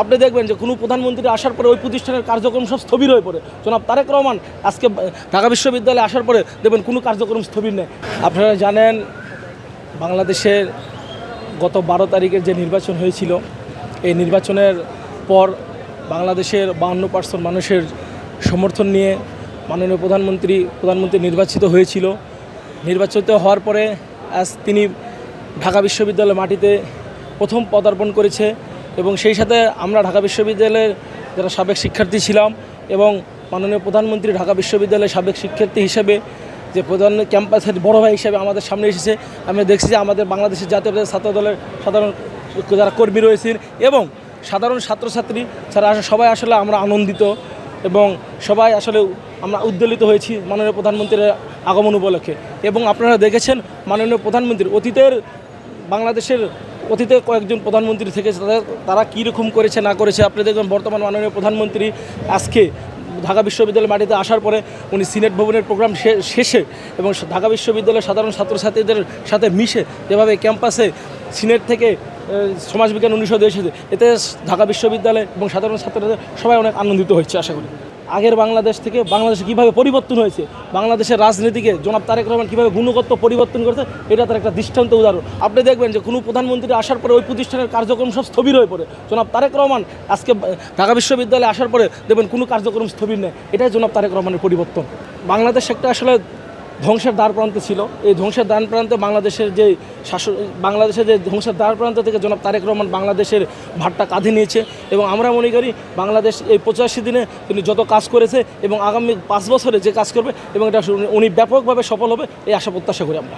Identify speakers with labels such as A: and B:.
A: আপনি দেখবেন যে কোনো প্রধানমন্ত্রী আসার পরে ওই প্রতিষ্ঠানের কার্যক্রম সব স্থবির হয়ে পড়ে। জনাব তারেক রহমান আজকে ঢাকা বিশ্ববিদ্যালয়ে আসার পরে দেখবেন কোনো কার্যক্রম স্থবির নেই। আপনারা জানেন বাংলাদেশের গত 12 তারিখের যে নির্বাচন হয়েছিল, এই নির্বাচনের পর বাংলাদেশের 52% মানুষের সমর্থন নিয়ে মাননীয় প্রধানমন্ত্রী নির্বাচিত হয়েছিল। নির্বাচিত হওয়ার পরে আজ তিনি ঢাকা বিশ্ববিদ্যালয়ের মাটিতে প্রথম পদার্পণ করেছে এবং সেই সাথে আমরা ঢাকা বিশ্ববিদ্যালয়ের যারা সাবেক শিক্ষার্থী ছিলাম এবং মাননীয় প্রধানমন্ত্রী ঢাকা বিশ্ববিদ্যালয়ের সাবেক শিক্ষার্থী হিসেবে যে প্রধান ক্যাম্পাসের বড় ভাই হিসেবে আমাদের সামনে এসেছে। আমরা দেখছি যে আমাদের বাংলাদেশের জাতীয় ছাত্র দলের সাধারণ যারা কর্মী রয়েছেন এবং সাধারণ ছাত্রছাত্রী যারা সবাই আসলে আমরা আনন্দিত এবং সবাই আসলে আমরা উদ্বেলিত হয়েছি মাননীয় প্রধানমন্ত্রীর আগমন উপলক্ষে। এবং আপনারা দেখেছেন মাননীয় প্রধানমন্ত্রী বাংলাদেশের অতীতে কয়েকজন প্রধানমন্ত্রী থেকে তারা কীরকম করেছে না করেছে। আপনি দেখবেন বর্তমান মাননীয় প্রধানমন্ত্রী আজকে ঢাকা বিশ্ববিদ্যালয়ের মাটিতে আসার পরে উনি সিনেট ভবনের প্রোগ্রাম শেষে এবং ঢাকা বিশ্ববিদ্যালয়ের সাধারণ ছাত্রছাত্রীদের সাথে মিশে যেভাবে ক্যাম্পাসে সিনেট থেকে সমাজবিজ্ঞান অনুষদ এসেছে, এতে ঢাকা বিশ্ববিদ্যালয় এবং সাধারণ ছাত্রদের সবাই অনেক আনন্দিত হচ্ছে। আশা করি আগের বাংলাদেশ থেকে বাংলাদেশে কীভাবে পরিবর্তন হয়েছে, বাংলাদেশের রাজনীতিকে জনাব তারেক রহমান কীভাবে গুণগত পরিবর্তন করেছে, এটা তার একটা দৃষ্টান্ত উদাহরণ। আপনি দেখবেন যে কোনো প্রধানমন্ত্রী আসার পরে ওই প্রতিষ্ঠানের কার্যক্রম সব স্থবির হয়ে পড়ে। জনাব তারেক রহমান আজকে ঢাকা বিশ্ববিদ্যালয়ে আসার পরে দেখবেন কোনো কার্যক্রম স্থবির নেই। এটাই জনাব তারেক রহমানের পরিবর্তন। বাংলাদেশ একটা আসলে ধ্বংসের দ্বার প্রান্তে ছিল। এই ধ্বংসের দ্বার প্রান্তে বাংলাদেশের যে ধ্বংসের দ্বার প্রান্ত থেকে জনাব তারেক রহমান বাংলাদেশের ভারটা কাঁধে নিয়েছে এবং আমরা মনে করি বাংলাদেশ এই 85 দিনে তিনি যত কাজ করেছে এবং আগামী 5 বছরে যে কাজ করবে এবং এটা উনি ব্যাপকভাবে সফল হবে এই আশা প্রত্যাশা করি আমরা।